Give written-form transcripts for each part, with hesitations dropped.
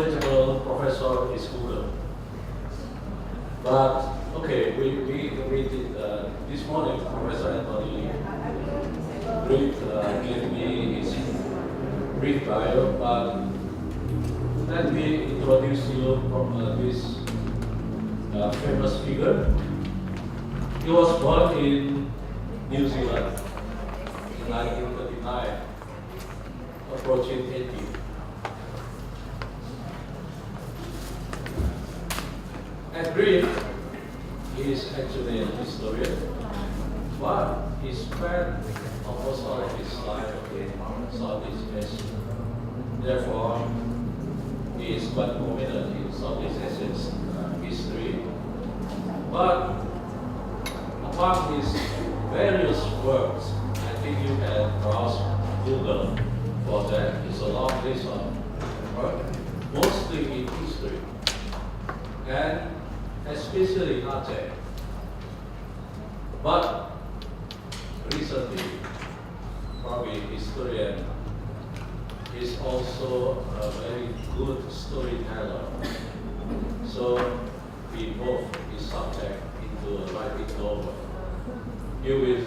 knowledgeable professor is Google. But okay, we did this morning. Professor Anthony Reid gave me his brief bio, but let me introduce you from this famous figure. He was born in New Zealand in 1939, approaching 80. At Reid, he is actually a historian, but he spent almost all of his life in Southeast Asia. Therefore, he is quite prominent in Southeast Asia's history. But among his various works, I think you can browse Google for that. It's a long list of work, mostly in history, and especially in Aceh. But recently, probably historian is also a very good storyteller. So we both his subject into writing novel. You will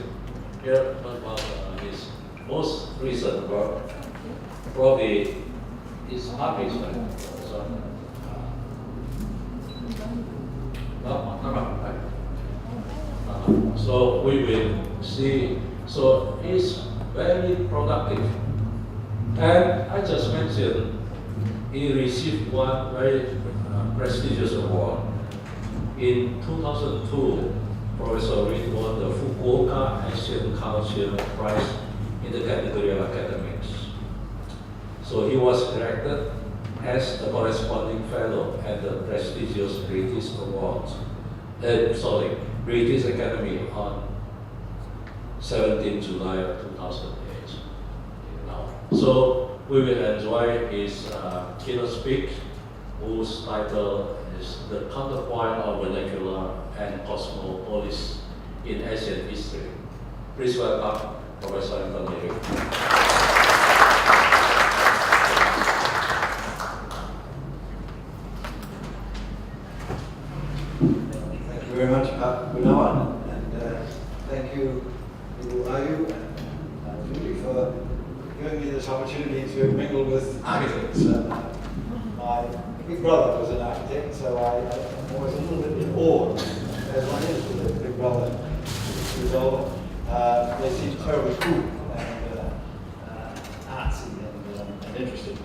hear about his most recent work, probably his published. So we will see. So he's very productive. And I just mentioned he received one very prestigious award. In 2002, Professor Reid won the Fukuoka Asian Culture Prize in the category of academics. So he was elected as the corresponding fellow at the prestigious British Awards. British Academy on 17 July of 2008. So we will enjoy his keynote speech, whose title is The Counterpoint of Vernacular and Cosmopolis in Asian History. Please welcome Professor Anthony Reid. Thank you very much, Gunawan, and thank you, who are you, and Julie, for giving me this opportunity to mingle with architects. My big brother was an architect, so I'm always a little bit in awe, as one is with a big brother who's older. They seem terribly cool and artsy and interesting.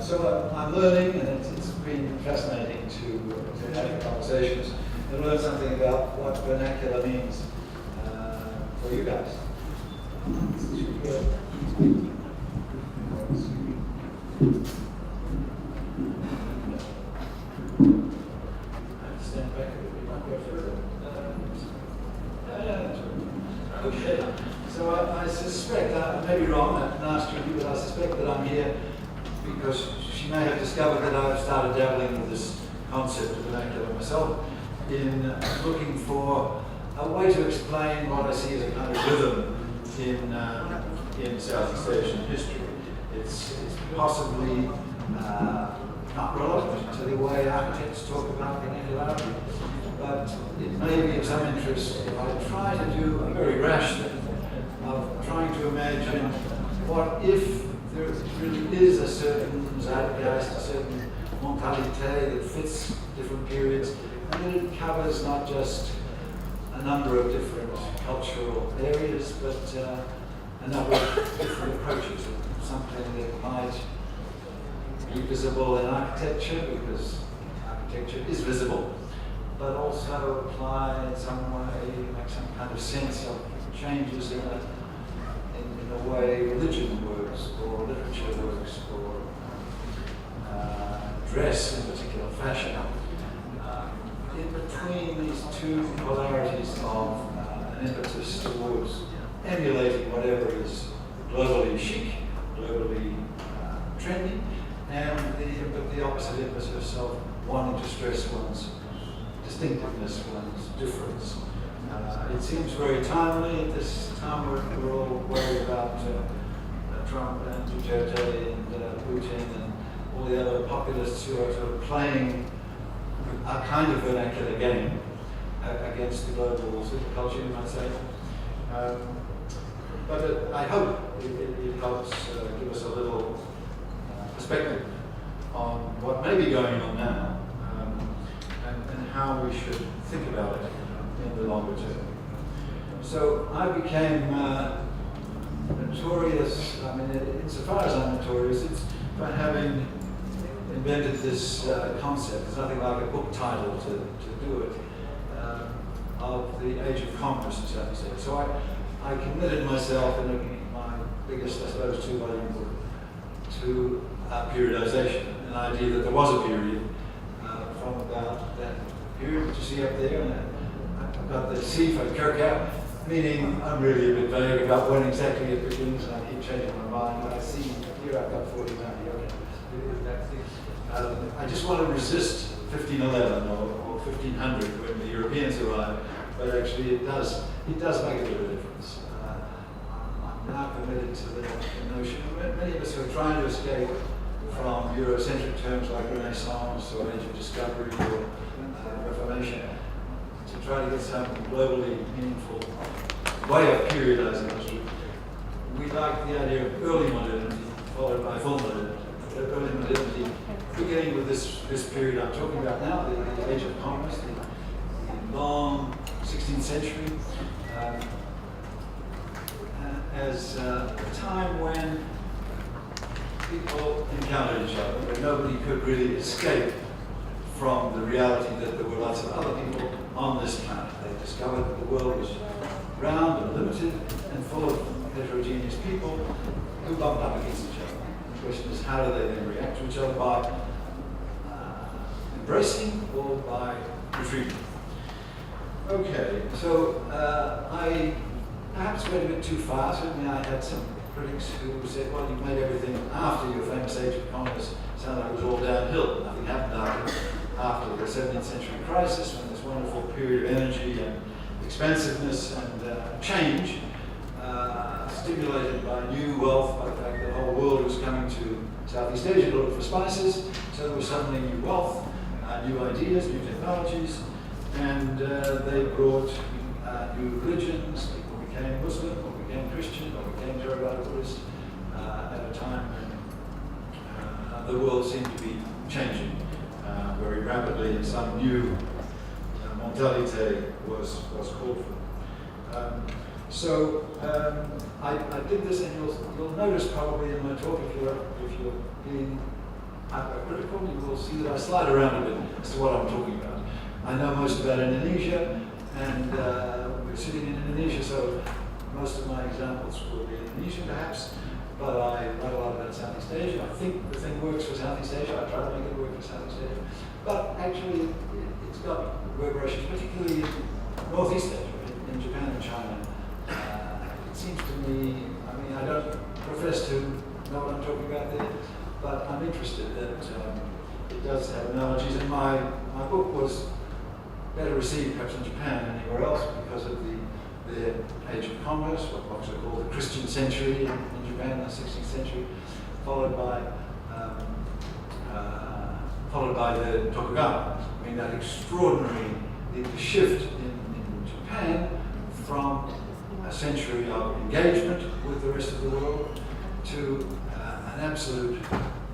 So I'm learning, and it's been fascinating to have conversations and learn something about what vernacular means for you guys. Stand back a bit, might go further. Okay, so I suspect, I may be wrong, I haven't asked you, but I suspect that I'm here because she may have discovered that I've started dabbling with this concept of vernacular myself in looking for a way to explain what I see as a kind of rhythm in Southeast Asian history. It's possibly not relevant to the way architects talk about vernacularity, but it may be of some interest if I try to do a very rash thing of trying to imagine what if there really is a certain zeitgeist, a certain mentalité that fits different periods, and that it covers not just a number of different cultural areas, but a number of different approaches. Something that might be visible in architecture, because architecture is visible, but also apply in some way, make some kind of sense of changes in the way religion works, or literature works, or dress in particular, fashion. In between these two polarities of an impetus towards emulating whatever is globally chic, globally trendy, and the opposite impetus of wanting to stress one's distinctiveness, one's difference. It seems very timely at this time we're all worried about Trump and Duterte and Putin and all the other populists who are sort of playing a kind of vernacular game against the global superculture, you might say. But I hope it helps give us a little perspective on what may be going on now and how we should think about it in the longer term. So I became notorious, I mean, insofar as I'm notorious, it's by having invented this concept. There's nothing like a book title to do it, of the age of commerce in Southeast Asia. So I committed myself in my biggest, I suppose, 2-volume book to periodization, an idea that there was a period from about that period that you see up there, and I've got the C for Kirkout, meaning I'm really a bit vague about when exactly it begins, and I keep changing my mind. But I see here I've got 40 now. I just want to resist 1511 or 1500 when the Europeans arrive, but actually it does make a bit of a difference. I'm now committed to the notion. Many of us are trying to escape from Eurocentric terms like Renaissance or Age of Discovery or Reformation to try to get some globally meaningful way of periodizing history. We like the idea of early modernity followed by full modernity. Early modernity, beginning with this period I'm talking about now, the age of commerce, the long 16th century, as a time when people encountered each other, where nobody could really escape from the reality that there were lots of other people on this planet. They discovered that the world was round and limited and full of heterogeneous people who bumped up against each other. The question is, how do they then react to each other? By embracing or by retreating? Okay, so I perhaps went a bit too far. Certainly I had some critics who said, well, you made everything after your famous age of commerce sound like it was all downhill. Nothing happened after the 17th century crisis, when this wonderful period of energy and expansiveness and change, stimulated by new wealth, by the fact that the whole world was coming to Southeast Asia to look for spices. So there was suddenly new wealth, new ideas, new technologies, and they brought new religions. People became Muslim, or became Christian, or became Theravada Buddhist at a time when the world seemed to be changing very rapidly, and some new mentality was called for. So I did this, and you'll notice probably in my talk, if you're being hypercritical, you will see that I slide around a bit as to what I'm talking about. I know most about Indonesia, and we're sitting in Indonesia, so most of my examples will be Indonesian perhaps, but I write a lot about Southeast Asia. I think the thing works for Southeast Asia. I try to make it work for Southeast Asia. But actually, it's got reverberations, particularly in Northeast Asia, in Japan and China. It seems to me, I mean, I don't profess to know what I'm talking about there, but I'm interested that it does have analogies, and my book was better received perhaps in Japan than anywhere else because of their age of commerce, what was called the Christian century in Japan, the 16th century, followed by the Tokugawa. I mean, that extraordinary the shift in Japan from a century of engagement with the rest of the world to an absolute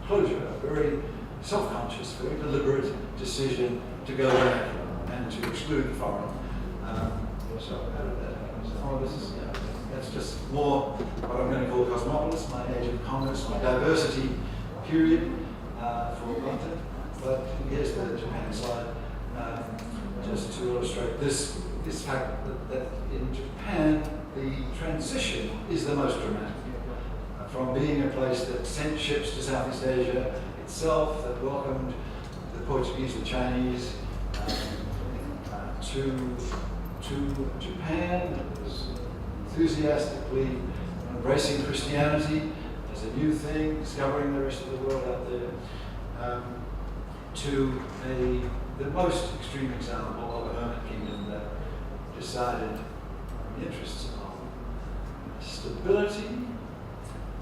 closure, a very self-conscious, very deliberate decision to go back and to exclude the foreign. So how did that happen? So this is, that's just more what I'm going to call cosmopolis, my age of commerce, my diversity period for content. But here's the Japan slide, just to illustrate this fact that in Japan the transition is the most dramatic. From being a place that sent ships to Southeast Asia itself, that welcomed the Portuguese, the Chinese, to Japan, that was enthusiastically embracing Christianity as a new thing, discovering the rest of the world out there, to the most extreme example of a hermit kingdom that decided in the interests of stability,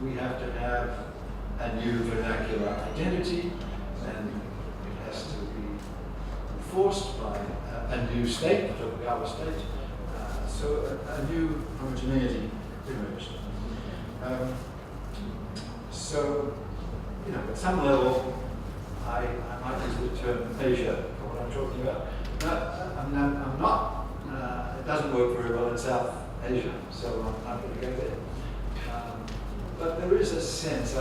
we have to have a new vernacular identity, and it has to be enforced by a new state, our state. So a new homogeneity emerged. So, you know, at some level, I might use the term Asia for what I'm talking about. I'm not, it doesn't work very well in South Asia, so I'm not going to go there. But there is a sense, we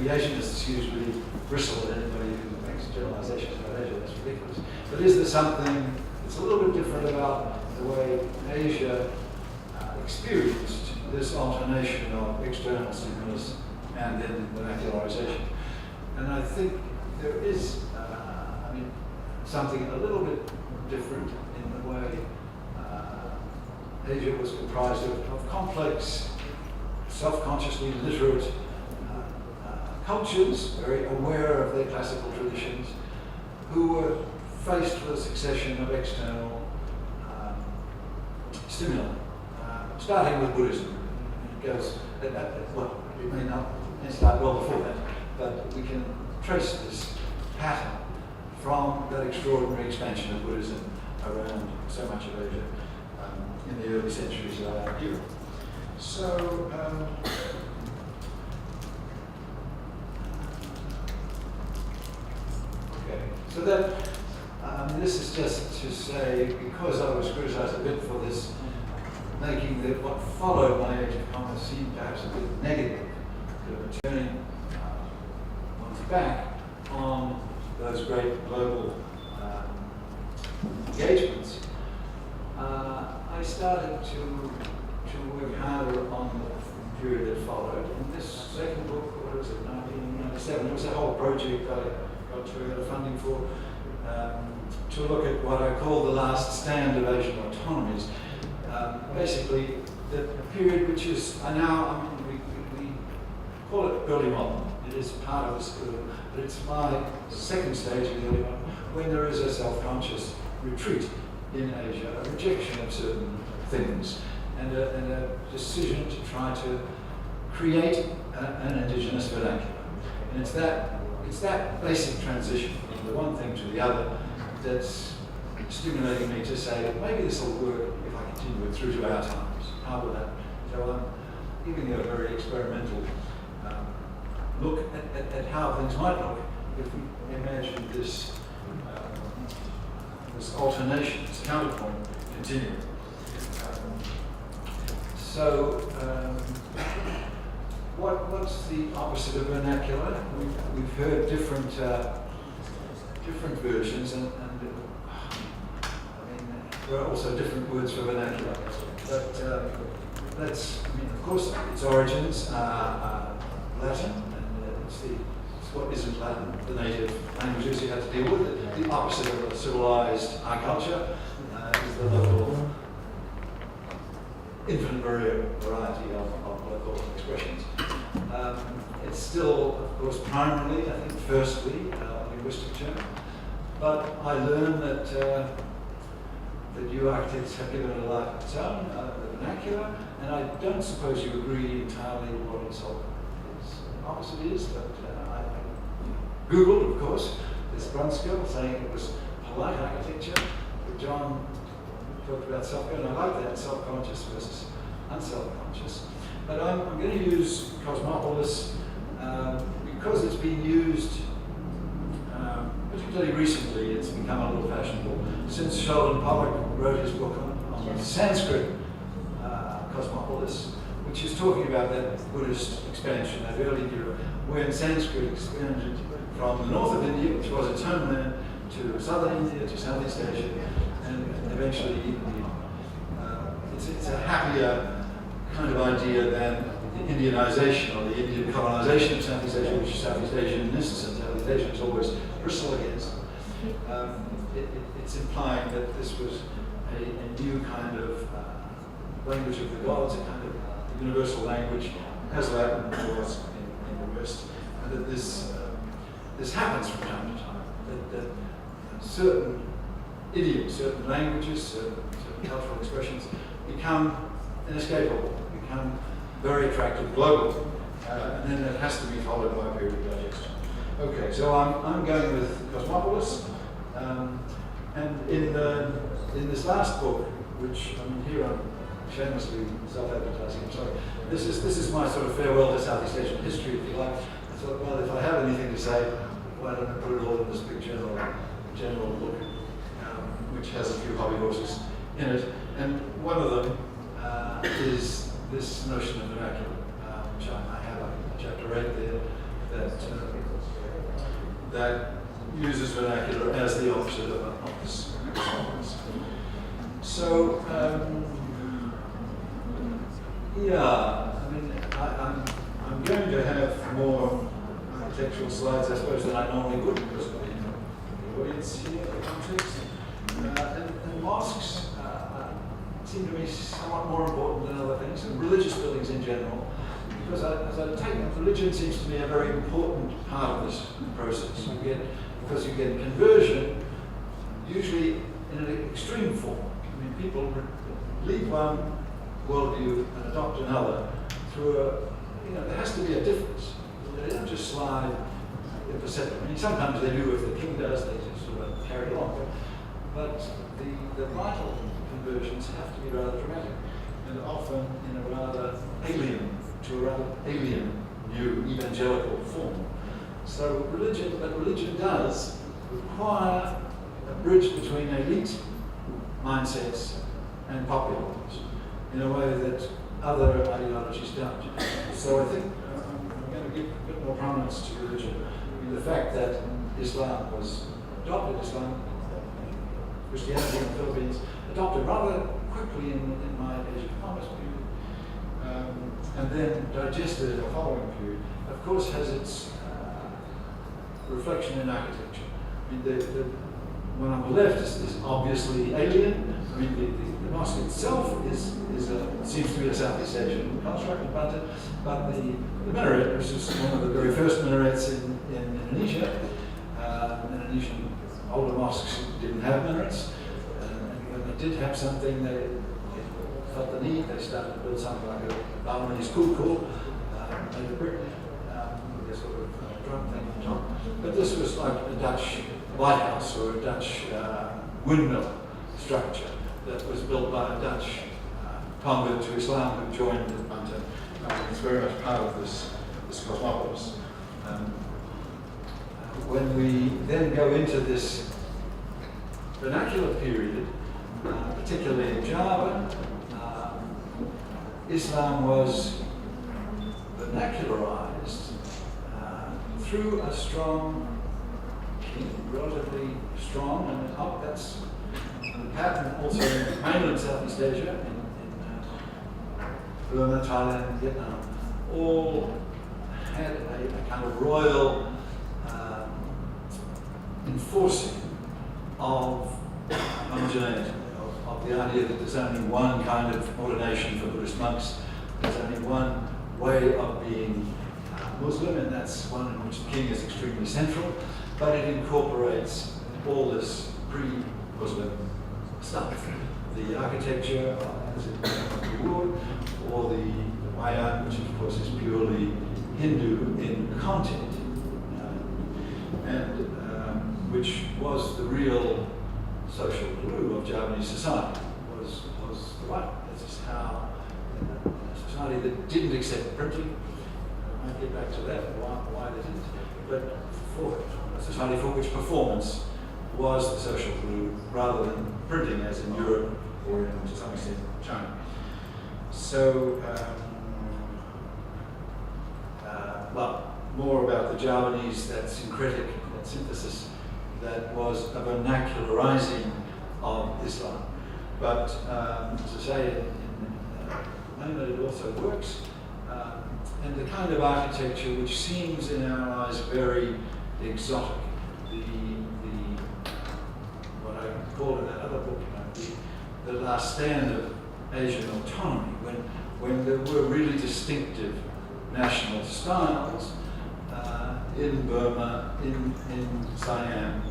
Asianists usually bristle at anybody who makes generalizations about Asia, that's ridiculous. But is there something that's a little bit different about the way Asia experienced this alternation of external stimulus and then vernacularization? And I think there is, something a little bit different in the way Asia was comprised of complex, self-consciously literate cultures, very aware of their classical traditions, who were faced with a succession of external stimuli, starting with Buddhism. It goes, well, it may start well before that, but we can trace this pattern from that extraordinary expansion of Buddhism around so much of Asia in the early centuries of our era. So, okay, so that, this is just to say, because I was criticized a bit for this, making what followed my age of commerce seem perhaps a bit negative, turning one's back on those great global engagements. I started to work harder on the period that followed. In this second book, what was it, 1997, it was a whole project I got Toyota funding for, to look at what I call the last stand of Asian autonomies. Basically, the period which is now, we call it early modern. It is part of the school, but it's my second stage of the early modern, when there is a self-conscious retreat in Asia, a rejection of certain things, and a decision to try to create an indigenous vernacular. And it's that basic transition from the one thing to the other that's stimulating me to say, maybe this will work if I continue it through to our times. How will that? So I'm giving you a very experimental look at how things might look if we imagine this alternation, this counterpoint continuing. What's the opposite of vernacular? We've heard different versions, and there are also different words for vernacular. But of course, its origins are Latin, and it's what isn't Latin, the native languages you have to deal with. The opposite of a civilized high culture is the local infinite variety of local expressions. It's still, of course, primarily, I think, firstly, a linguistic term. But I learned that you architects have given it a life of its own, the vernacular, and I don't suppose you agree entirely with what its opposite is, but I Googled, of course, this Brunskill saying it was polite architecture, but John talked about self-conscious, and I like that, self-conscious versus unself-conscious. But I'm going to use Cosmopolis because it's been used, particularly recently, it's become a little fashionable. Since Sheldon Pollock wrote his book on Sanskrit Cosmopolis, which is talking about that Buddhist expansion, that early era, when Sanskrit expanded from the north of India, which was its homeland, to southern India, to Southeast Asia, and eventually India. It's a happier kind of idea than the Indianization or the Indian colonization of Southeast Asia, which Southeast Asianists and Southeast Asians always bristle against. It's implying that this was a new kind of language of the gods, a kind of universal language, as Latin was in the West, and that this happens from time to time. That certain idioms, certain languages, certain cultural expressions become inescapable, become very attractive globally. and then it has to be followed by a period of digestion. Okay, so I'm going with Cosmopolis, and in this last book, which here I'm shamelessly self-advertising. I'm sorry. This is my sort of farewell to Southeast Asian history, if you like. I thought, well, if I have anything to say, why don't I put it all in this big general book, which has a few hobby horses in it. And one of them is this notion of vernacular, which I have a chapter 8 there that uses vernacular as the opposite of this. So, yeah, I mean, I'm going to have more architectural slides, I suppose, than I normally would, because of the audience here, the context. And mosques seem to me somewhat more important than other things, and religious buildings in general, because as I take it, religion seems to be a very important part of this process. Because you get conversion, usually in an extreme form. I mean, people leave one worldview and adopt another through there has to be a difference. They don't just slide imperceptibly. I mean, sometimes they do, if the king does, they just sort of carry it on. But the vital conversions have to be rather dramatic, and often in a rather alien new evangelical form. So religion does require a bridge between elite mindsets and popular ones in a way that other ideologies don't. So I think I'm going to give a bit more prominence to religion. I mean, the fact that Islam was adopted, Christianity in the Philippines, adopted rather quickly in my age of commerce period, and then digested in the following period, of course has its reflection in architecture. I mean, the one on the left is obviously alien. I mean, the mosque itself seems to be a Southeast Asian construct, but the minaret, which is one of the very first minarets in Indonesia, Indonesian older mosques didn't have minarets, and when they did have something, they felt the need. They started to build something like a Balinese kuku, made of brick, with a sort of drum thing on top. But this was like a Dutch lighthouse or a Dutch windmill structure that was built by a Dutch convert to Islam who joined the Banten. It's very much part of this cosmopolis. When we then go into this vernacular period, particularly in Java, Islam was vernacularized through a strong king, relatively strong, and that's the pattern also in mainland Southeast Asia, in Burma, Thailand, Vietnam, all had a kind of royal enforcing of homogeneity, of the idea that there's only one kind of ordination for Buddhist monks, there's only one way of being Muslim, and that's one in which the king is extremely central, but it incorporates all this pre-Muslim stuff. The architecture, as it would, or the Wayan, which of course is purely Hindu in content, and which was the real social glue of Javanese society, was the Wayan. This is how a society that didn't accept printing, I might get back to that, why they didn't, but for a society for which performance was the social glue rather than printing as in Europe or in, to some extent, China. So, well, more about the Javanese, that syncretic, that synthesis that was a vernacularizing of Islam. But as I say, in mainland it also works. And the kind of architecture which seems in our eyes very exotic, what I call in that other book, the last stand of Asian autonomy, when there were really distinctive national styles in Burma, in Siam,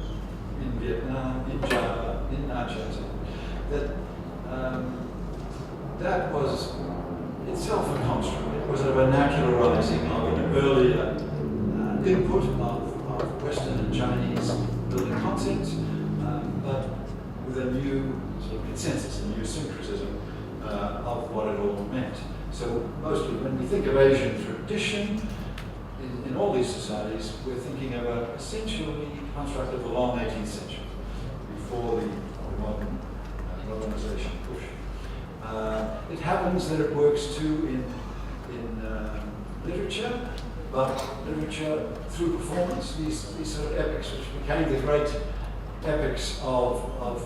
in Vietnam, in Java, in Aceh, that was itself a construct. It was a vernacularizing of an earlier input of Western and Chinese building concepts, but with a new sort of consensus, a new syncretism of what it all meant. So mostly when we think of Asian tradition, in all these societies, we're thinking of a essentially construct of the long 18th century, before the modern modernization push. It happens that it works too in literature, but literature through performance, these sort of epics, which became the great epics of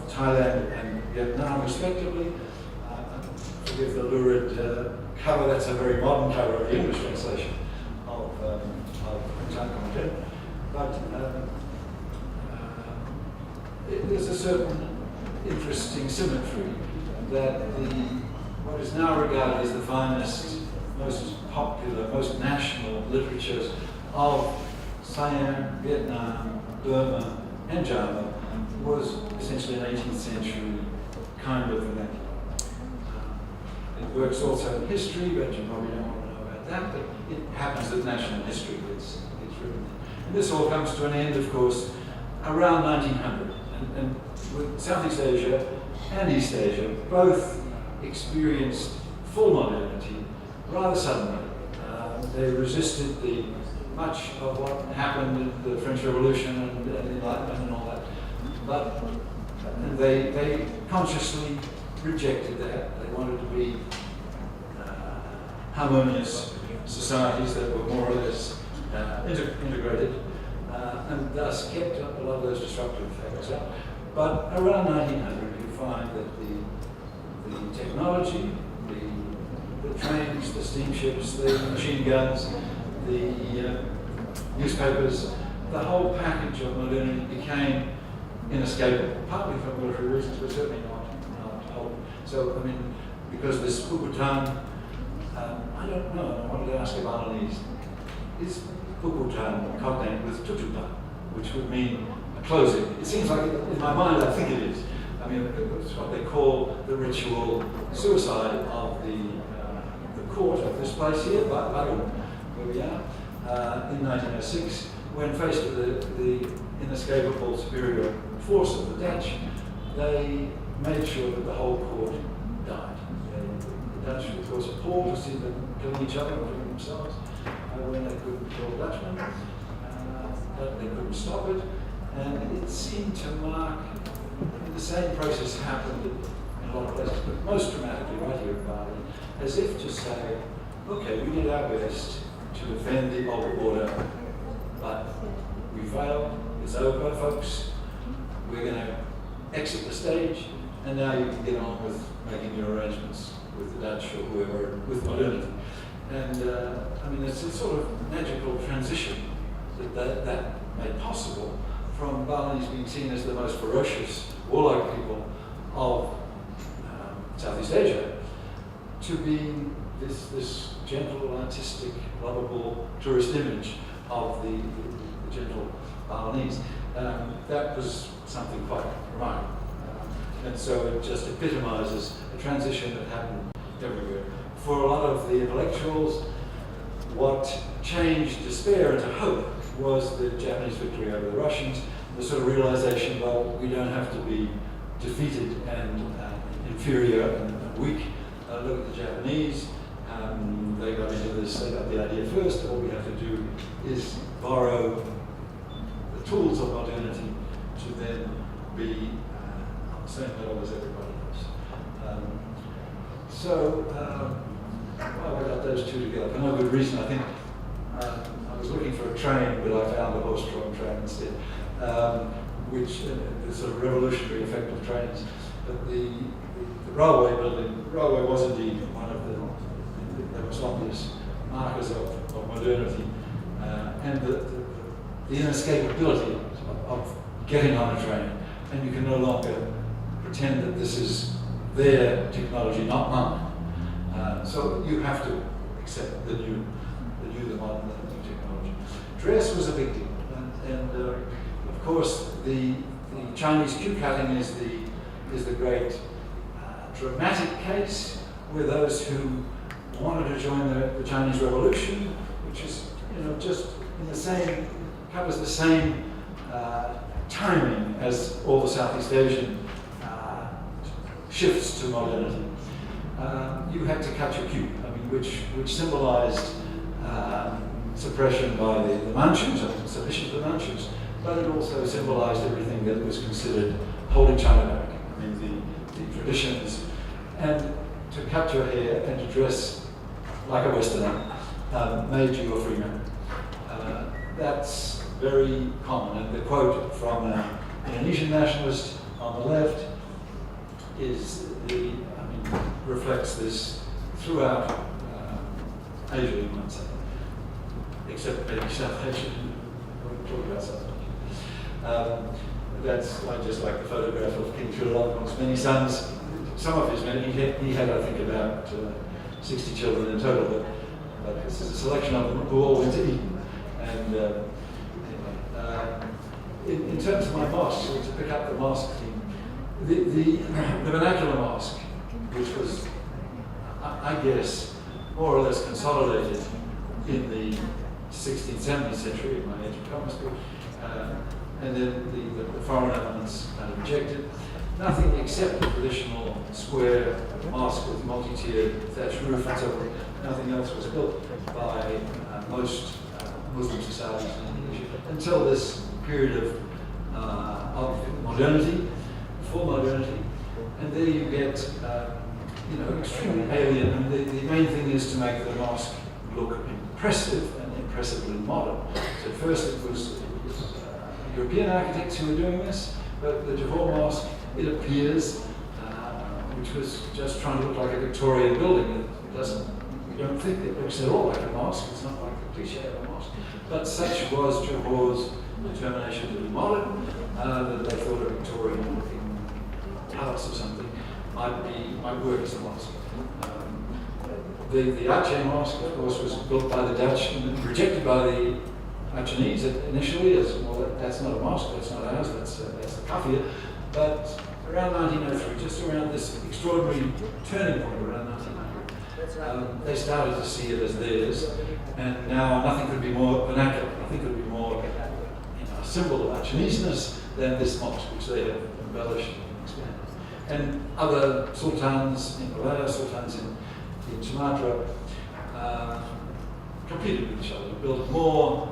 Thailand and Vietnam respectively. Forgive the lurid cover, that's a very modern cover of the English translation of Dokumentasi. But there's a certain interesting symmetry that what is now regarded as the finest, most popular, most national literatures of Siam, Vietnam, Burma, and Java was essentially an 18th century kind of vernacular. It works also in history, but you probably don't want to know about that, but it happens that national history is written. And this all comes to an end, of course, around 1900. And with Southeast Asia and East Asia both experienced full modernity rather suddenly. They resisted much of what happened in the French Revolution and the Enlightenment and all that. But they consciously rejected that. They wanted to be harmonious societies that were more or less integrated, and thus kept up a lot of those disruptive factors out. But around 1900, you find that the technology, the trains, the steamships, the machine guns, the newspapers, the whole package of modernity became inescapable, partly for military reasons, but certainly not whole. So, I mean, because this Puputan, I don't know, I wanted to ask a Balinese, is Puputan cognate with Tutupan, which would mean a closing? It seems like, in my mind, I think it is. I mean, it's what they call the ritual suicide of the court of this place here, Bagun, where we are, in 1906, when faced with the inescapable superior force of the Dutch, they made sure that the whole court died. The Dutch, of course, appalled to see them killing each other, killing themselves, when they couldn't kill Dutchmen, but they couldn't stop it. And it seemed to mark, the same process happened in a lot of places, but most dramatically right here in Bali, as if to say, okay, we did our best to defend the old border, but we failed, it's over, folks. We're going to exit the stage, and now you can get on with making your arrangements with the Dutch or whoever, with modernity. And I mean, it's a sort of magical transition that made possible from Balinese being seen as the most ferocious, warlike people of Southeast Asia to being this gentle, artistic, lovable tourist image of the gentle Balinese. That was something quite remarkable. And so it just epitomizes a transition that happened everywhere. For a lot of the intellectuals, what changed despair into hope was the Japanese victory over the Russians, the sort of realization, well, we don't have to be defeated and inferior and weak. Look at the Japanese. They got into this, they got the idea first. All we have to do is borrow the tools of modernity to then be on the same level as everybody else. Well, I got those two together for no good reason. I think I was looking for a train, but I found a horse-drawn train instead, which the sort of revolutionary effect of trains. But the railway building, the railway was indeed one of the most obvious markers of modernity, and the inescapability of getting on a train, and you can no longer pretend that this is their technology, not mine. So you have to accept the new, the modern, the new technology. Dress was a big deal, and of course the Chinese queue cutting is the great dramatic case, where those who wanted to join the Chinese Revolution, which is, just in the same, covers the same timing as all the Southeast Asian shifts to modernity. You had to cut your cue, which symbolized suppression by the Manchus, or submission to the Manchus, but it also symbolized everything that was considered holding China back. The traditions, and to cut your hair and to dress like a Westerner made you a free man. That's very common, and the quote from an Indonesian nationalist on the left reflects this throughout Asia, you might say, except maybe South Asia. We'll talk about South Asia. That's just like the photograph of King Chulalongkorn's many sons. Some of his men, he had, I think, about 60 children in total, but this is a selection of them who all went to Eden. And in terms of my mosque, to pick up the mosque theme, the vernacular mosque, which was, I guess, more or less consolidated in the 16th, 17th century, in my age of chemistry, and then the foreign elements kind of rejected. Nothing except the traditional square mosque with multi-tiered thatched roof and so forth. Nothing else was built by most Muslim societies in Indonesia until this period of modernity, full modernity, and there you get extremely alien. The main thing is to make the mosque look impressive and impressively modern. So first it was European architects who were doing this, but the Johor Mosque, it appears, which was just trying to look like a Victorian building. It doesn't, you don't think it looks at all like a mosque, it's not like the cliche of a mosque. But such was Johor's determination to be modern, that they thought a Victorian looking palace or something might work as a mosque. The Aceh Mosque, of course, was built by the Dutch and rejected by the Achenese initially as, well, that's not a mosque, that's not ours, that's the kafir. But around 1903, just around this extraordinary turning point around 1900, they started to see it as theirs, and now nothing could be more vernacular, nothing could be more a symbol of Acheneseness than this mosque, which they have embellished and expanded. And other sultans in Malaya, sultans in Sumatra, competed with each other, built more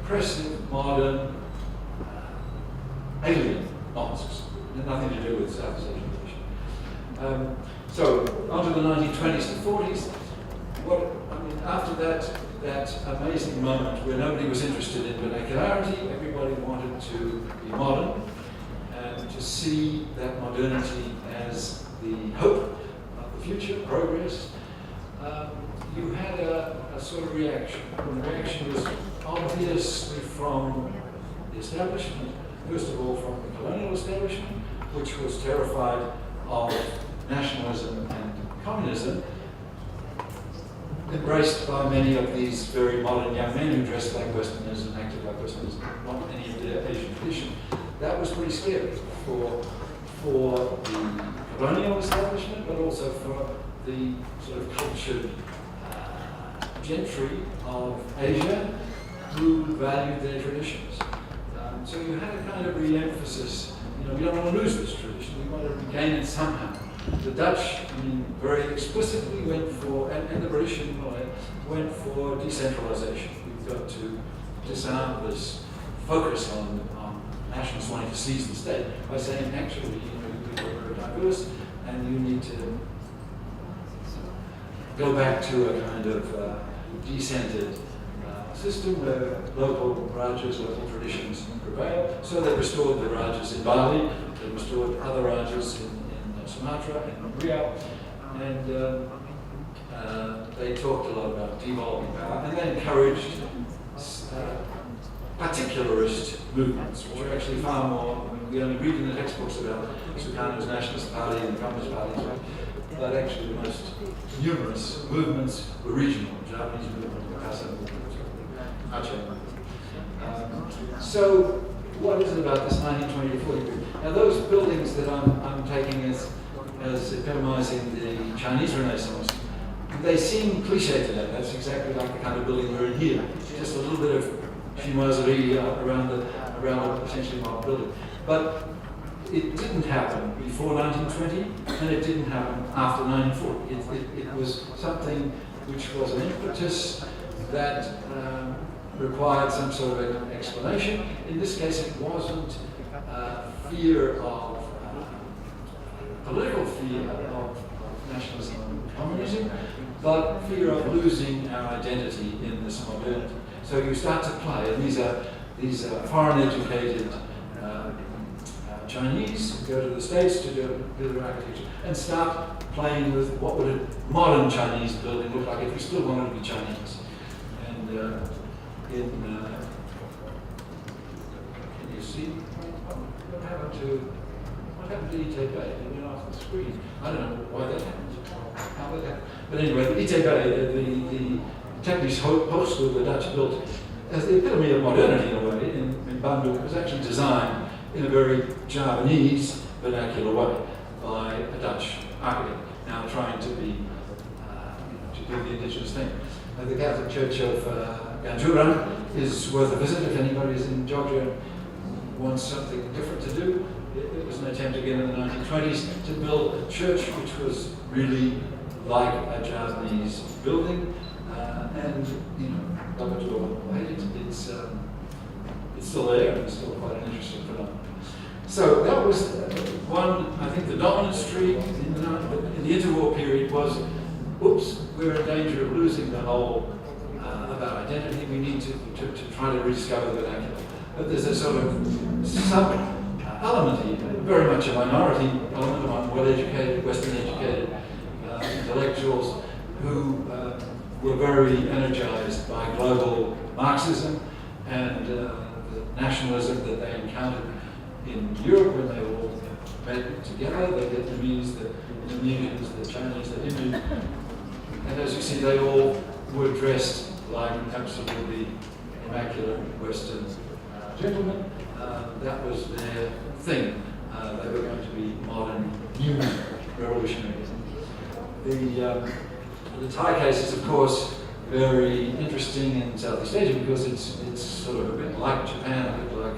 impressive, modern, alien mosques. It had nothing to do with Southeast Asian tradition. So, onto the 1920s and 40s. After that amazing moment where nobody was interested in vernacularity, everybody wanted to be modern and to see that modernity as the hope of the future, progress. You had a sort of reaction. And the reaction was obviously from the establishment, first of all from the colonial establishment, which was terrified of nationalism and communism, embraced by many of these very modern young men who dressed like Westerners and acted like Westerners, not any of their Asian tradition. That was pretty scary for the colonial establishment, but also for the sort of cultured gentry of Asia who valued their traditions. So you had a kind of re-emphasis. We don't want to lose this tradition. We want to regain it somehow. The Dutch, very explicitly went for, and the British went for decentralization. We've got to disarm this focus on nationals wanting to seize the state by saying, actually, you people are very diverse, and you need to go back to a kind of decentered system where local rajas, local traditions prevail. So they restored the rajas in Bali, they restored other rajas in Sumatra and Riau, and they talked a lot about devolving power, and they encouraged particularist movements, which are actually far more, we only read in the textbooks about Sukarno's Nationalist Party and the Communist Party, but actually the most numerous movements were regional, Japanese movement, Makassar movement, Aceh movement. So what is it about this 1920 to 40 period? Now those buildings that I'm taking as epitomizing the Chinese Renaissance they seem cliche today. That's exactly like the kind of building we're in here. Just a little bit of chinoiserie around the essentially modern building. But it didn't happen before 1920, and it didn't happen after 1940. It was something which was an impetus that required some sort of explanation. In this case, it wasn't fear of political fear of nationalism and communism, but fear of losing our identity in this modernity. So you start to play, and these are foreign-educated Chinese who go to the States to do their architecture and start playing with what would a modern Chinese building look like if we still wanted to be Chinese. And can you see what happened to Ite Bay? It went off the screen. I don't know why that happened. How that happened. But anyway, Ite Bay, the Japanese host school the Dutch built as the epitome of modernity in a way in Bandung. It was actually designed in a very Javanese vernacular way by a Dutch architect, now trying to be, to do the indigenous thing. The Catholic Church of Ganjuran is worth a visit if anybody is in Georgia and wants something different to do. It was an attempt again in the 1920s to build a church which was really like a Javanese building, and love it or hate it, it's still there and it's still quite an interesting phenomenon. So that was one, I think the dominant streak in the interwar period was, oops, we're in danger of losing the whole about identity. We need to try to rediscover the vernacular. But there's a sort of sub-element here, very much a minority element among well-educated, Western-educated intellectuals who were very energized by global Marxism and the nationalism that they encountered in Europe when they all met together, the Vietnamese, the Indonesians, the Chinese, the Hindu. And as you see, they all were dressed like absolutely immaculate Western gentlemen. That was their thing. They were going to be modern, new revolutionaries. The Thai case is, of course, very interesting in Southeast Asia because it's sort of a bit like Japan, a bit like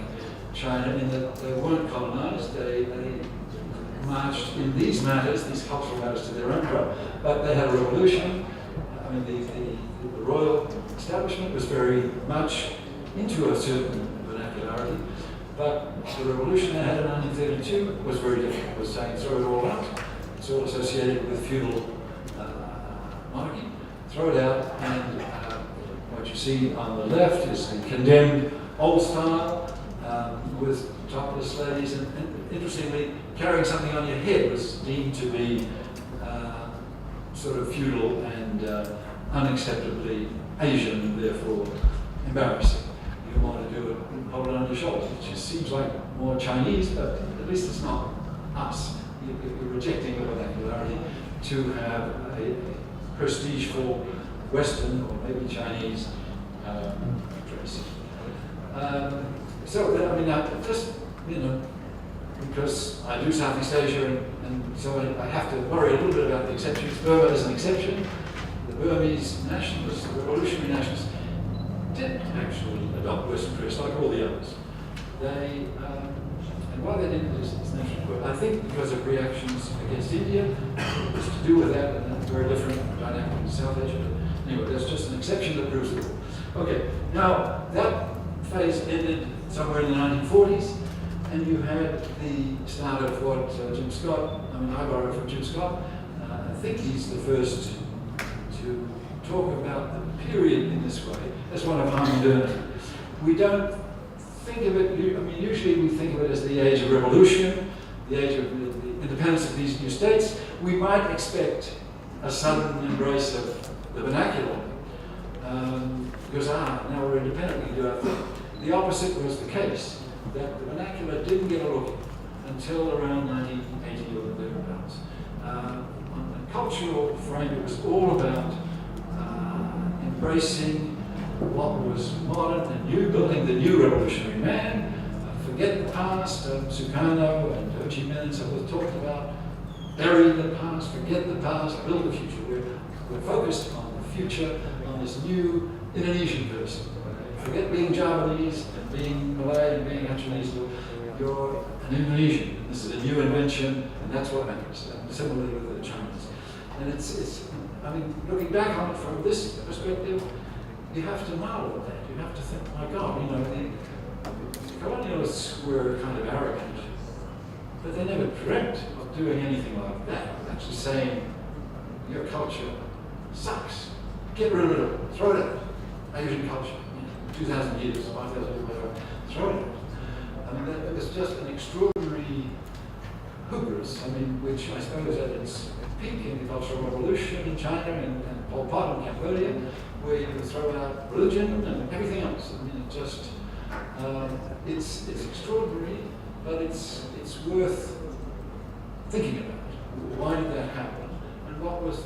China, in that they weren't colonized. They marched in these matters, these cultural matters, to their own drum, but they had a revolution. I mean, the royal establishment was very much into a certain vernacularity, but the revolution they had in 1932 was very different. It was saying, throw it all out. It's all associated with feudal monarchy. Throw it out, and what you see on the left is the condemned old style with topless ladies, and interestingly, carrying something on your head was deemed to be sort of feudal and unacceptably Asian, and therefore embarrassing. You want to do it, hold it on your shoulders. It just seems like more Chinese, but at least it's not us. You're rejecting the vernacularity to have a prestigeful Western or maybe Chinese dress. So, I mean, just, because I do Southeast Asia and so I have to worry a little bit about the exceptions. Burma is an exception. The Burmese nationalists, the revolutionary nationalists, did actually adopt Western dress like all the others. They, and why they didn't use this national code, I think because of reactions against India, it was to do with that, and that's very different dynamic in South Asia. But anyway, there's just an exception that proves the rule. Okay, now that phase ended somewhere in the 1940s, and you had the start of what Jim Scott, I borrowed from Jim Scott. I think he's the first to talk about the period in this way as one of high modernity. We don't think of it, usually we think of it as the age of revolution, the age of the independence of these new states. We might expect a sudden embrace of the vernacular, because now we're independent, we can do our thing. The opposite was the case, that the vernacular didn't get a look until around 1980 or thereabouts. On the cultural frame, it was all about embracing what was modern and new, building the new revolutionary man. Forget the past. Sukarno and Ho Chi Minh and so forth talked about bury the past, forget the past, build the future. We're we're focused on the future, on this new Indonesian person. Forget being Javanese and being Malay and being Cantonese. You're an Indonesian. This is a new invention, and that's what matters. And similarly with the Chinese. And I mean, looking back on it from this perspective, you have to marvel at that. You have to think, my God, you know, the colonialists were kind of arrogant, but they never dreamt of doing anything like that. Actually saying, your culture sucks. Get rid of it, throw it out. Asian culture, 2,000 years, 5,000 years, whatever, throw it out. I mean, that was just an extraordinary hubris, I mean, which I suppose at its peak in the Cultural Revolution in China and Pol Pot in Cambodia, where you can throw out religion and everything else. I mean, it just, it's extraordinary, but it's worth thinking about. Why did that happen? And what was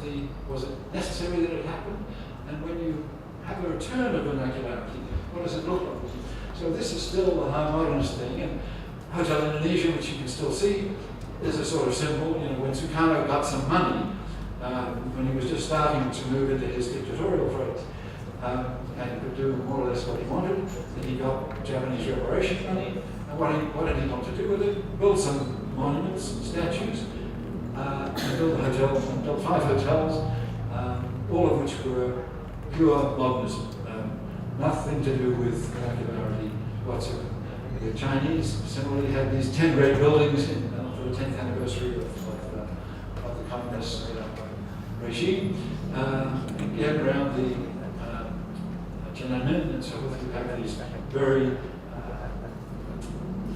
it necessary that it happened? And when you have a return of vernacularity, what does it look like? So this is still the high modernist thing, and Hotel Indonesia, which you can still see, is a sort of symbol. You know, when Sukarno got some money, when he was just starting to move into his dictatorial phase, and could do more or less what he wanted, then he got Japanese reparation money, and what did he want to do with it? Build some monuments and statues, and build a hotel, and built 5 hotels, all of which were pure modernism, nothing to do with vernacularity whatsoever. The Chinese similarly had these 10 great buildings for the 10th anniversary of the communist regime. Again, around the Tiananmen and so forth, you have these very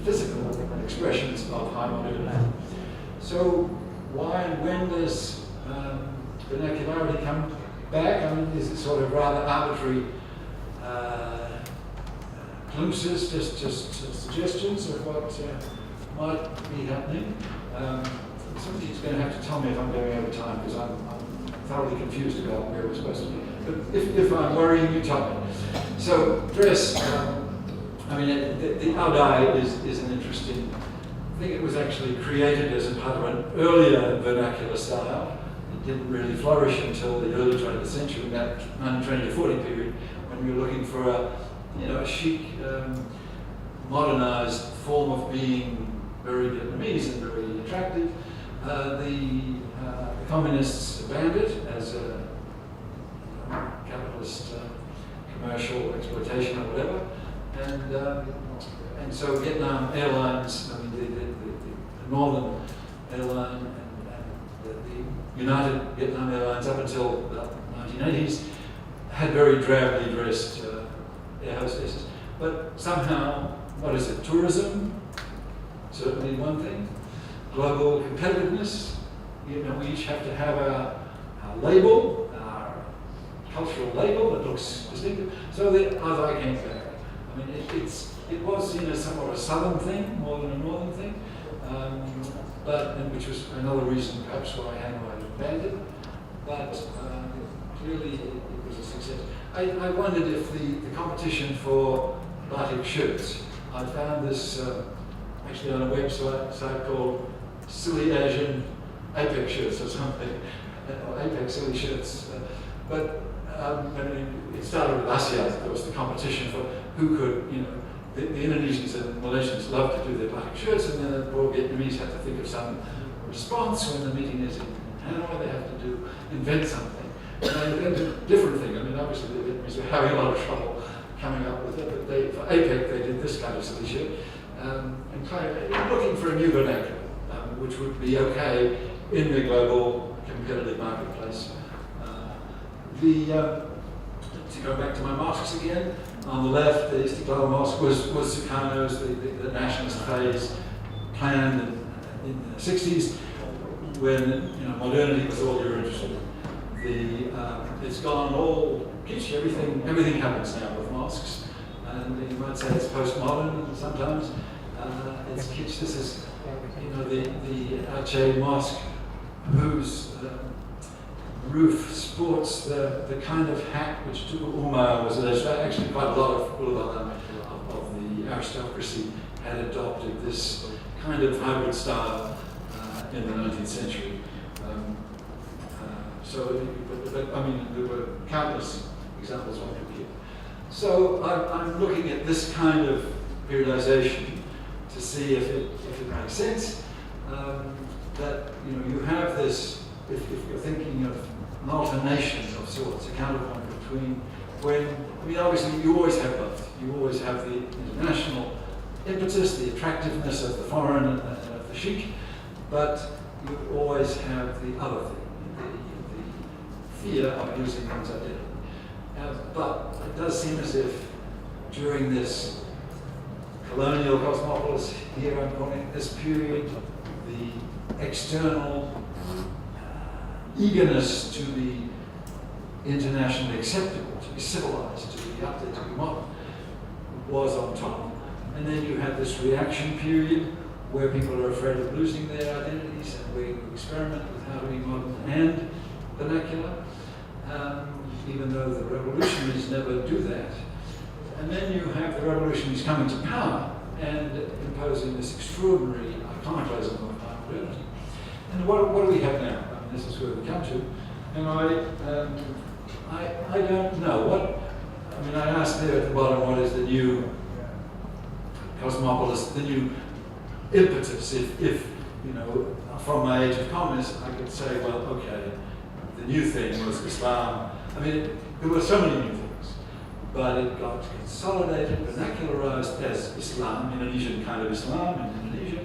physical expressions of high modernity. So why and when does vernacularity come back? I mean, is it sort of rather arbitrary glimpses, just suggestions of what might be happening? Somebody's going to have to tell me if I'm going over time, because I'm thoroughly confused about where we're supposed to be. But if I'm worrying, you tell me. So dress, I mean, the Audai is an interesting thing. It was actually created as a part of an earlier vernacular style. It didn't really flourish until the early 20th century, in that 1920 to 40 period, when we were looking for a chic, modernized form of being very Vietnamese and very attractive. The communists banned it as a capitalist commercial exploitation or whatever, and so Vietnam Airlines, I mean the Northern Airline and the United Vietnam Airlines up until the 1980s had very drably dressed air hostesses. But somehow, what is it, tourism? Certainly one thing. Global competitiveness. You know, we each have to have our label, our cultural label that looks distinctive. So the Audai came back. I mean, it was somewhat a southern thing more than a northern thing, and which was another reason perhaps why Hanoi banned it. But clearly it was a success. I wondered if the competition for batik shirts, I found this actually on a website called Silly Asian APEC Shirts or something, or APEC Silly Shirts. But it started with ASEAN, of course, the competition for who could, the Indonesians and Malaysians love to do their batik shirts, and then the poor Vietnamese have to think of some response when the meeting is in Hanoi. They have to invent something. And they invented a different thing. I mean, obviously the Vietnamese were having a lot of trouble coming up with it, but for APEC they did this kind of silly shirt, and kind of looking for a new vernacular, which would be okay in the global competitive marketplace. To go back to my mosques again, on the left, the Istiqlal Mosque was Sukarno's, the nationalist phase planned in the 60s, when modernity was all you're interested in. It's gone all kitsch. Everything happens now with mosques, and you might say it's postmodern sometimes. It's kitsch. This is the Aceh Mosque, whose roof sports the kind of hat which Tuku Umar was alleged. Actually, quite a lot of the aristocracy had adopted this kind of hybrid style in the 19th century. So, but I mean, there were countless examples one could give. So I'm looking at this kind of periodization to see if it makes sense. That you have this, if you're thinking of an alternation of sorts, a counterpoint between obviously you always have both. You always have the international impetus, the attractiveness of the foreign and of the chic, but you always have the other thing, the fear of losing one's identity. But it does seem as if during this colonial cosmopolis, here I'm calling it this period, the external eagerness to be internationally acceptable, to be civilized, to be up there, to be modern, was on top. And then you had this reaction period where people are afraid of losing their identities and we experiment with how to be modern and vernacular, even though the revolutionaries never do that. And then you have the revolutionaries coming to power and imposing this extraordinary iconoclasm of modernity. And what do we have now? I mean, this is where we come to. And I don't know. I asked there at the bottom, what is the new cosmopolis, the new impetus? If from my age of commerce, I could say, well, okay, the new thing was Islam. I mean, there were so many new things, but it got consolidated, vernacularized as Islam, Indonesian kind of Islam in Indonesia,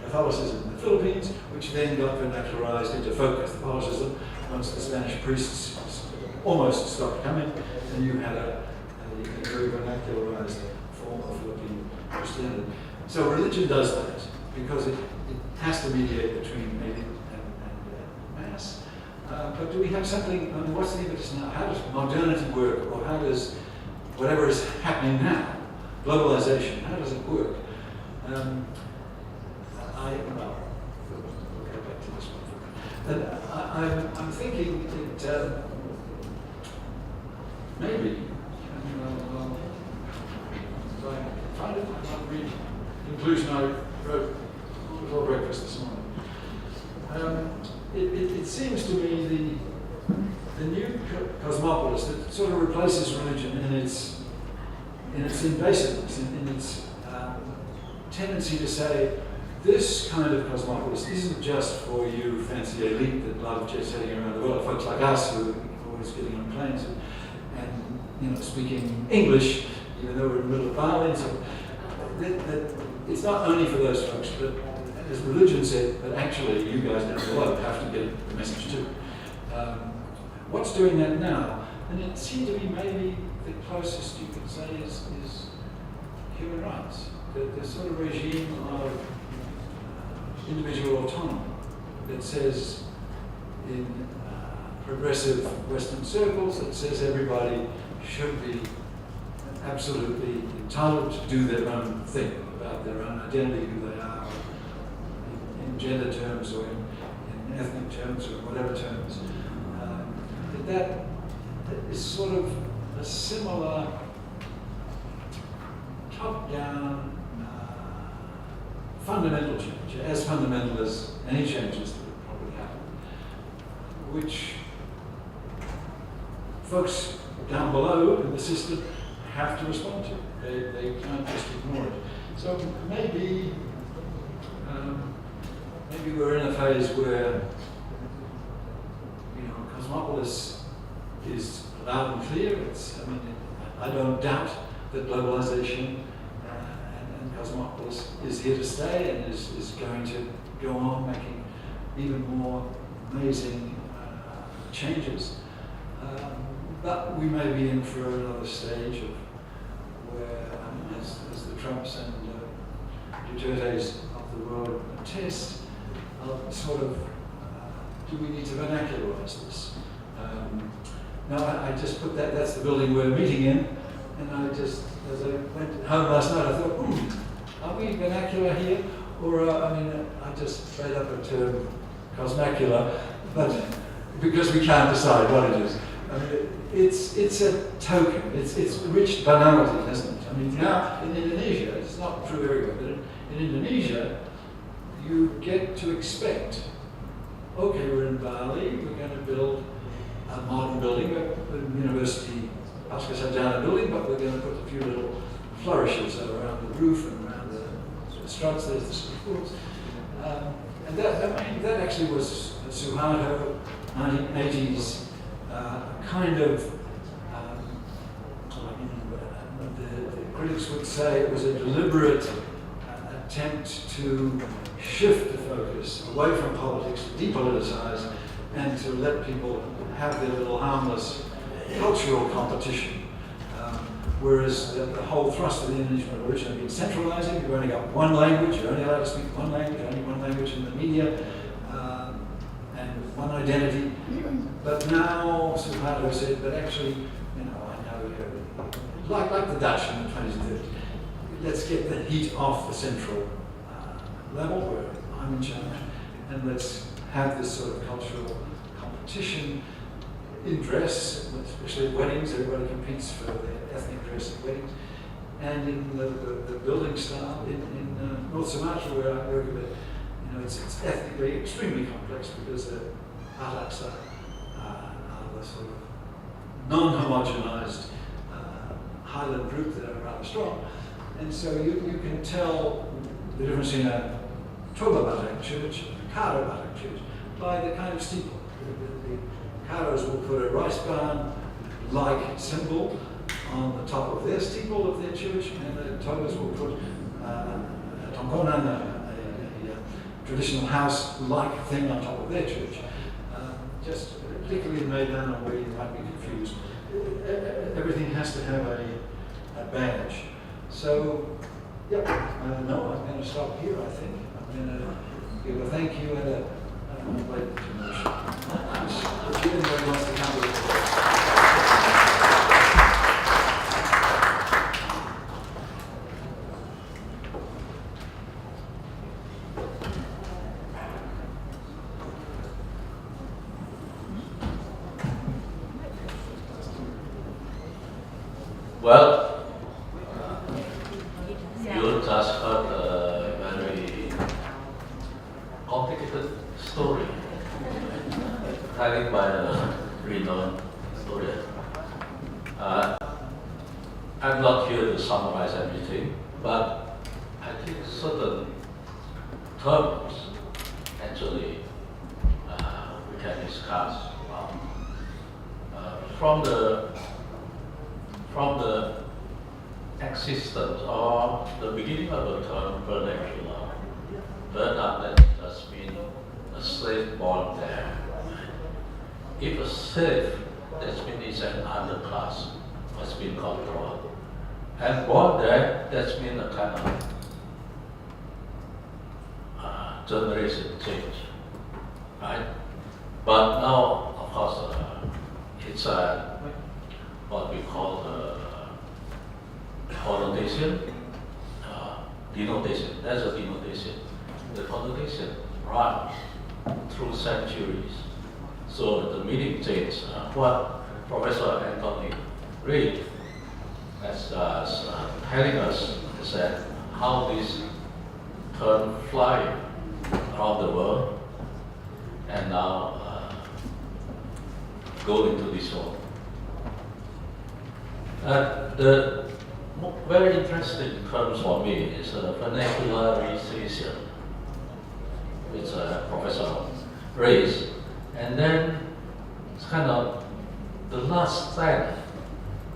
Catholicism in the Philippines, which then got vernacularized into folk Catholicism once the Spanish priests almost stopped coming, and you had a very vernacularized form of Philippine Christianity. So religion does that because it has to mediate between native and mass. But do we have something? I mean, what's the impetus now? How does modernity work, or how does whatever is happening now, globalization, how does it work? We'll go back to this one. I'm thinking it maybe. So I find it. I'll read the conclusion I wrote before breakfast this morning. It seems to me the new cosmopolis that sort of replaces religion in its invasiveness, in its tendency to say this kind of cosmopolis isn't just for you fancy elite that love jet setting around the world, folks like us who are always getting on planes and speaking English, even though we're in the middle of Bali. So that it's not only for those folks, but as religion said, but actually you guys down below have to get the message too. What's doing that now? And it seemed to me maybe the closest you could say is human rights. The sort of regime of individual autonomy that says in progressive Western circles, that says everybody should be absolutely entitled to do their own thing about their own identity, who they are, in gender terms or in ethnic terms or whatever terms. That is sort of a similar top-down fundamental change, as fundamental as any changes that would probably happen, which folks down below in the system have to respond to. They can't just ignore it. So maybe we're in a phase where cosmopolis is loud and clear. I don't doubt that globalization and cosmopolis is here to stay and is going to go on making even more amazing changes. But we may be in for another stage of where, as the Trumps and Dutertes of the world attest, sort of, do we need to vernacularize this? Now, I just put that's the building we're meeting in, and as I went home last night, I thought, are we vernacular here? Or, I just made up a term, cosmacular, but because we can't decide what it is. It's a token, it's reached banality, hasn't it? Now, in Indonesia, it's not true everywhere, but in Indonesia, you get to expect okay, we're in Bali, we're going to build a modern building, a university Pasca Sarjana building, but we're going to put a few little flourishes around the roof and around the struts, there's the supports. And that actually was Suharto, 1980s, kind of, the critics would say it was a deliberate attempt to shift the focus away from politics, to depoliticize, and to let people have their little harmless cultural competition. Whereas the whole thrust of the Indonesian Revolution had been centralizing. You've only got one language, you're only allowed to speak one language, only one language in the media, and one identity. But now, Suharto said, but actually, I know, like the Dutch in the 20s and 30s, let's get the heat off the central level where I'm in charge, and let's have this sort of cultural competition in dress, especially at weddings. Everybody competes for their ethnic dress at weddings, and in the building style in North Sumatra, where I work a bit, it's ethnically extremely complex because the Araks are the sort of non-homogenized highland group that are rather strong, and so you can tell the difference in a Toba Batak church and a Karo Batak church by the kind of steeple. The Karos will put a rice barn-like symbol on the top of their steeple of their church, and the Tobas will put a tongkonan, a traditional house-like thing on top of their church. Just particularly in Medan, where you might be confused, everything has to have a badge. So, yeah, no, I'm going to stop here, I think. I'm going to give a thank you and a wait too much. If anybody wants to come with Well, you just heard a very complicated story, telling by a renowned historian. I'm not here to summarize everything, but I think certain terms actually we can discuss. From the existence or the beginning of the term vernacular, Vernacular has been a slave born there. If a slave, that's been is an underclass, has been controlled. And born there, that's been a kind of generation change, right? But now, of course, it's what we call connotation, denotation. That's a denotation. The connotation runs through centuries. So the meaning changes. What Professor Anthony Reid is telling us is that how this term fly around the world and now go into this world. The very interesting terms for me is vernacularization, which Professor raised, and then it's kind of the last step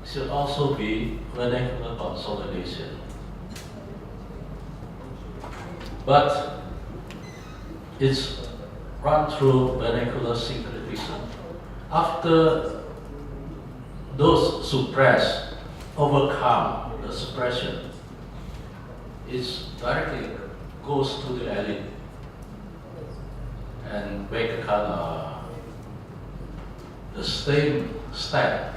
should also be vernacular consolidation. But it's run through vernacular syncretism. After those suppressed overcome the suppression, it directly goes to the elite and make a kind of the same step.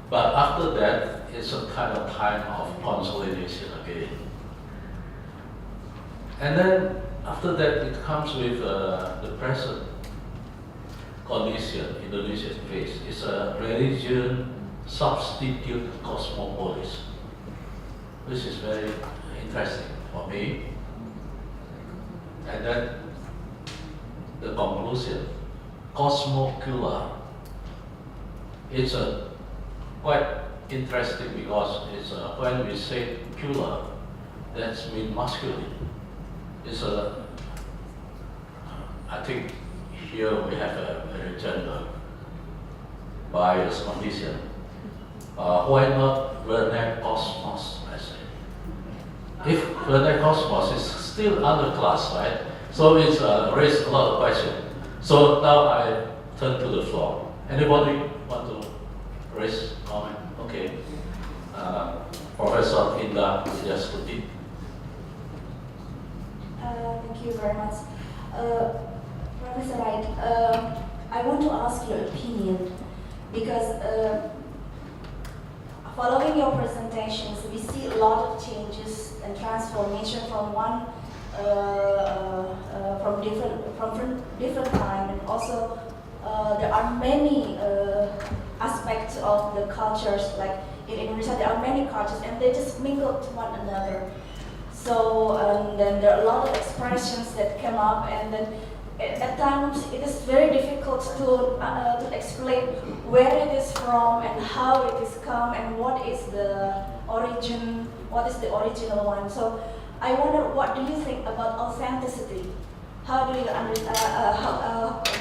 But after that, it's a kind of time of consolidation again. And then after that, it comes with the present condition Indonesia face. It's a religion substitute cosmopolis, which is very interesting for me. And then the conclusion, cosmocular. It's quite interesting because it's when we say cula, that means masculine. It's I think here we have a very gender bias condition. Why not Vernacular cosmos? I say. If Vernacular cosmos is still under class, right? So it's raised a lot of questions. So now I turn to the floor. Anybody want to raise comment? Okay. Professor Indah Widyastuti. Thank you very much. Professor Reid, I want to ask your opinion because following your presentations, we see a lot of changes and transformation from different time, and also there are many aspects of the cultures. Like in Indonesia, there are many cultures, and they just mingle to one another. So then there are a lot of expressions that come up, and then at times it is very difficult to explain where it is from and how it is come and what is the origin, what is the original one. So I wonder, what do you think about authenticity? How do you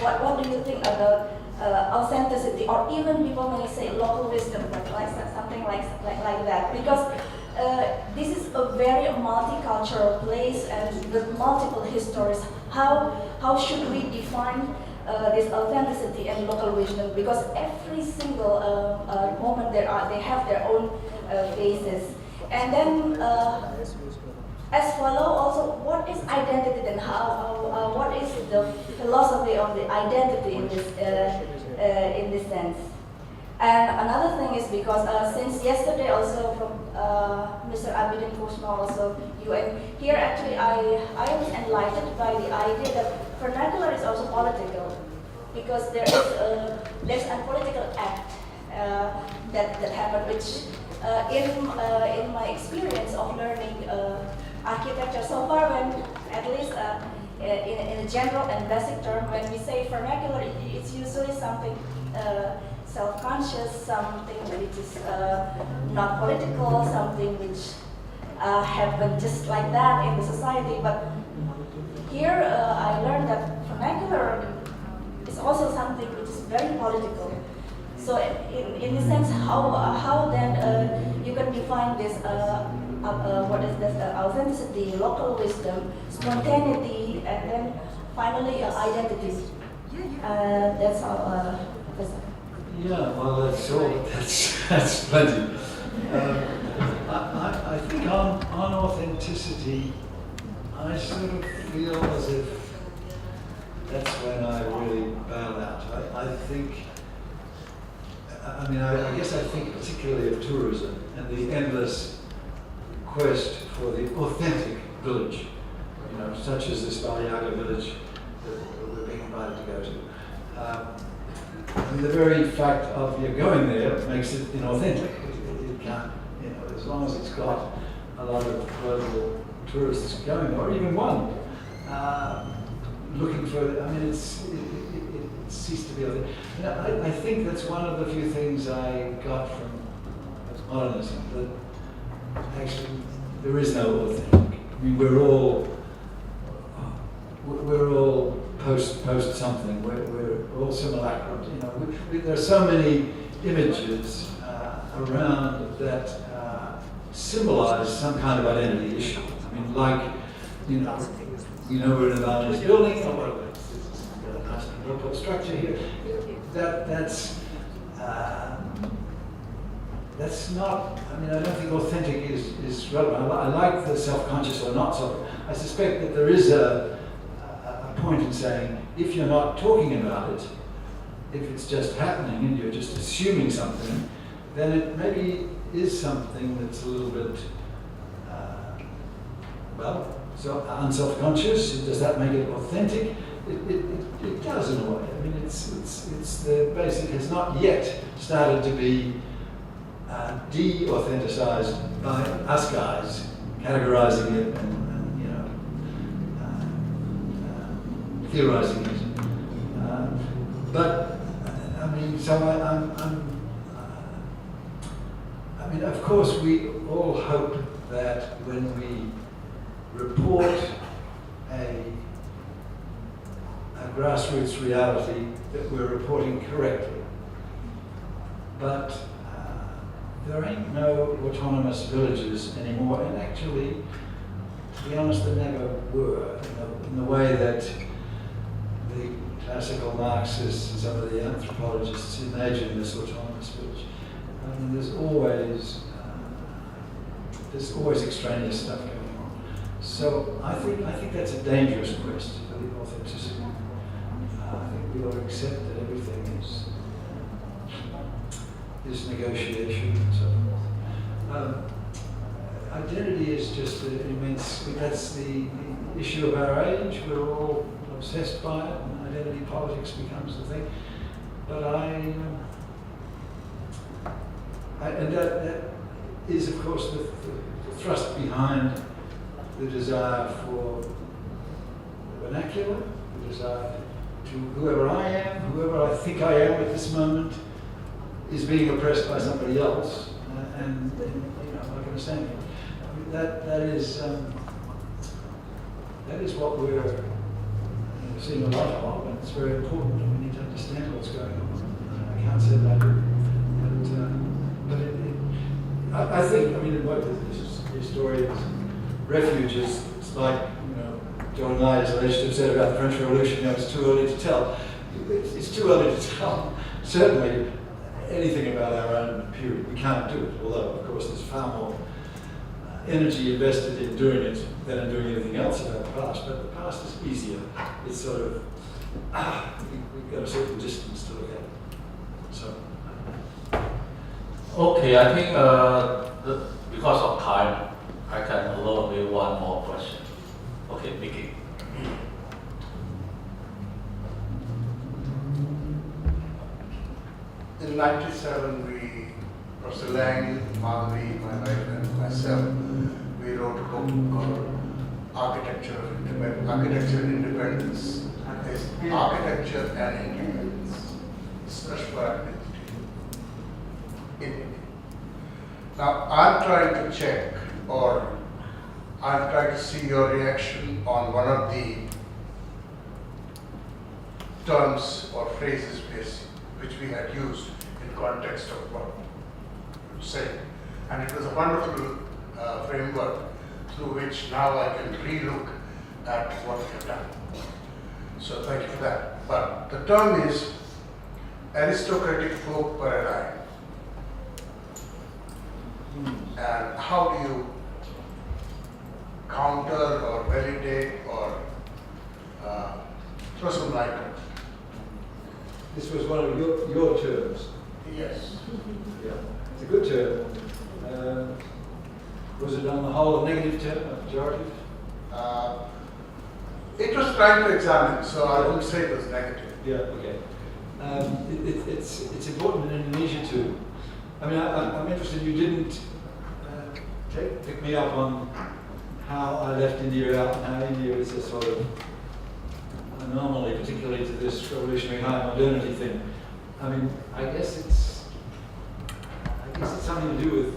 what do you think about authenticity, or even people may say local wisdom, like something like that? Because this is a very multicultural place and with multiple histories. How should we define this authenticity and local wisdom? Because every single moment they have their own faces. And then as follow also, what is identity and what is the philosophy of the identity in this sense? And another thing is because since yesterday also from Mr. Abidin Kusma also you, and here actually I was enlightened by the idea that vernacular is also political, because there's a political act that happened, which in my experience of learning architecture so far, when at least in a general and basic term, when we say vernacular, it's usually something self-conscious, something which is not political, something which happened just like that in the society. But here I learned that vernacular is also something which is very political. So in a sense, how then you can define this, what is this, authenticity, local wisdom, spontaneity, and then finally identity. That's all, Professor. Yeah, well, that's all. That's plenty. I think on authenticity, I sort of feel as if that's when I really bail out. I think, I guess I think particularly of tourism and the endless quest for the authentic village, such as this Baliaga village that we're being invited to go to. The very fact of you going there makes it inauthentic. It can't, as long as it's got a lot of global tourists going, or even one looking for it. It ceased to be authentic. I think that's one of the few things I got from modernism, that actually there is no authentic. We're all post something. We're all simulacrum. There are so many images around that symbolize some kind of identity issue. We're in a Balinese building, or it's got a nice purple structure here. That's not. I don't think authentic is relevant. I like the self-conscious or not self. I suspect that there is a point in saying, if you're not talking about it, if it's just happening and you're just assuming something, then it maybe is something that's a little bit, unself-conscious. Does that make it authentic? It does in a way. It's the basic has not yet started to be de-authenticized by us guys, categorizing it and theorizing it so I mean, of course, we all hope that when we report a grassroots reality, that we're reporting correctly. But there ain't no autonomous villages anymore, and actually, to be honest, there never were, in the way that the classical Marxists and some of the anthropologists imagine this autonomous village. I mean, there's always extraneous stuff going on. So I think that's a dangerous quest for the authenticity. I think we ought to accept that everything is negotiation and so forth. Identity is just an immense, that's the issue of our age. We're all obsessed by it, and identity politics becomes the thing. But and that is, of course, the thrust behind the desire for the vernacular, the desire to whoever I am, whoever I think I am at this moment, is being oppressed by somebody else, and I can understand it. That is what we're seeing a lot of, and it's very important. We need to understand what's going on. I can't say that I do, but I think, I mean, what this historians, refuges, it's like, John and I, as I have said about the French Revolution, it's too early to tell. It's too early to tell, certainly, anything about our own period. We can't do it, although, of course, there's far more energy invested in doing it than in doing anything else about the past. But the past is easier. It's sort of, we've got a certain distance to look at. So. Okay, I think because of time, I can allow me one more question. Okay, Vicky. In '97, Professor Lang, Madhavi, my wife, and myself, we wrote a book called Architecture and Independence. Architecture and Independence. Search for identity in India. Now, I'm trying to check, or I'm trying to see your reaction on one of the terms or phrases which we had used in context of what you say. And it was a wonderful framework through which now I can relook at what we have done. So thank you for that. But the term is aristocratic folk paradigm. And how do you counter or validate or throw some light on it? This was one of your terms. Yes. Yeah, it's a good term. Was it on the whole a negative term, a pejorative? It was trying to examine, so I wouldn't say it was negative. Yeah, okay. It's important in Indonesia too. I mean, I'm interested, you didn't pick me up on how I left India out and how India is a sort of anomaly, particularly to this revolutionary high modernity thing. I mean, I guess it's something to do with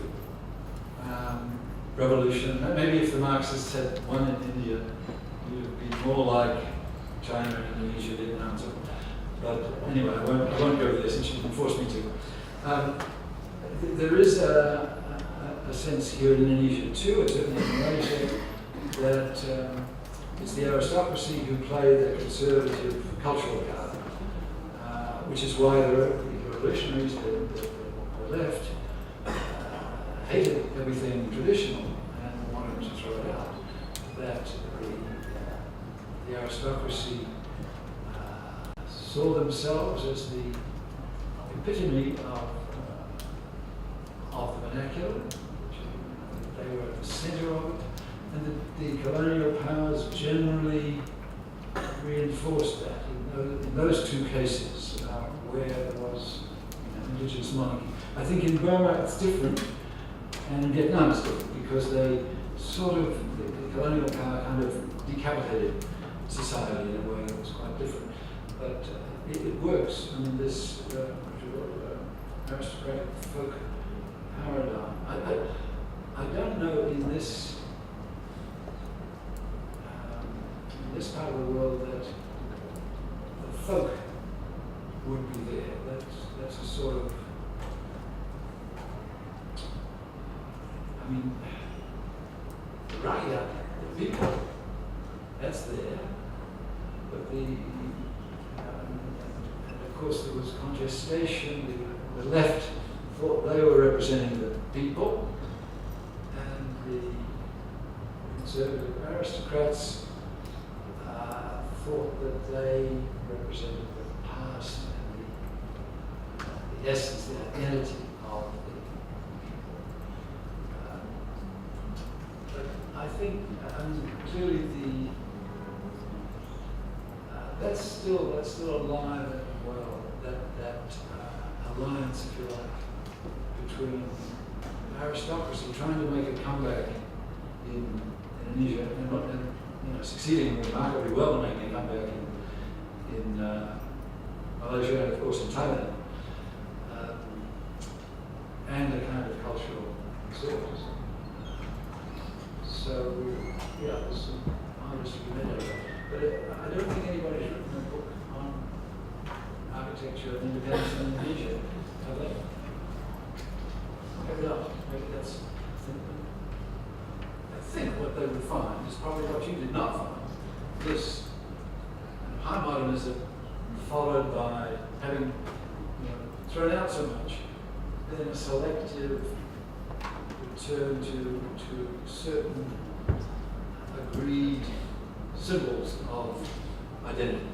revolution. Maybe if the Marxists had won in India, it would be more like China, Indonesia, Vietnam. But anyway, I won't go there since you can force me to. There is a sense here in Indonesia too, and certainly in Malaysia, that it's the aristocracy who play the conservative cultural card, which is why the revolutionaries, the left, hated everything traditional and wanted to throw it out. That the aristocracy saw themselves as the epitome of the vernacular, which they were at the center of it, and the colonial powers generally reinforced that in those two cases where there was indigenous monarchy. I think in Burma it's different, and in Vietnam it's different, because they sort of, the colonial power kind of decapitated society in a way that was quite different. But it works. I mean, this aristocratic folk paradigm. I don't know in this part of the world that the folk would be there. That's a sort of, I mean, the rakyat, the people, that's there. But and of course there was contestation. The left thought they were representing the people, and the conservative aristocrats thought that they represented the past and the essence, the identity of the people. But I think, clearly that's still alive and well. That alliance, if you like, between aristocracy trying to make a comeback in Indonesia and succeeding remarkably well in making a comeback in Malaysia and of course in Thailand, and a kind of cultural resource. So yeah, there's some honest to be made of it. But I don't think anybody's written a book on architecture and independence in Indonesia, have they? Maybe not. Maybe that's. I think what they would find is probably what you did not find. This high modernism followed by having thrown out so much, then a selective return to certain agreed symbols of identity,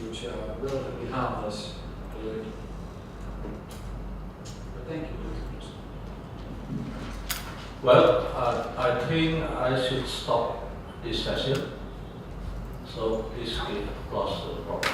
which are relatively harmless. But thank you. Well, I think I should stop this session. So please give applause to the Prof.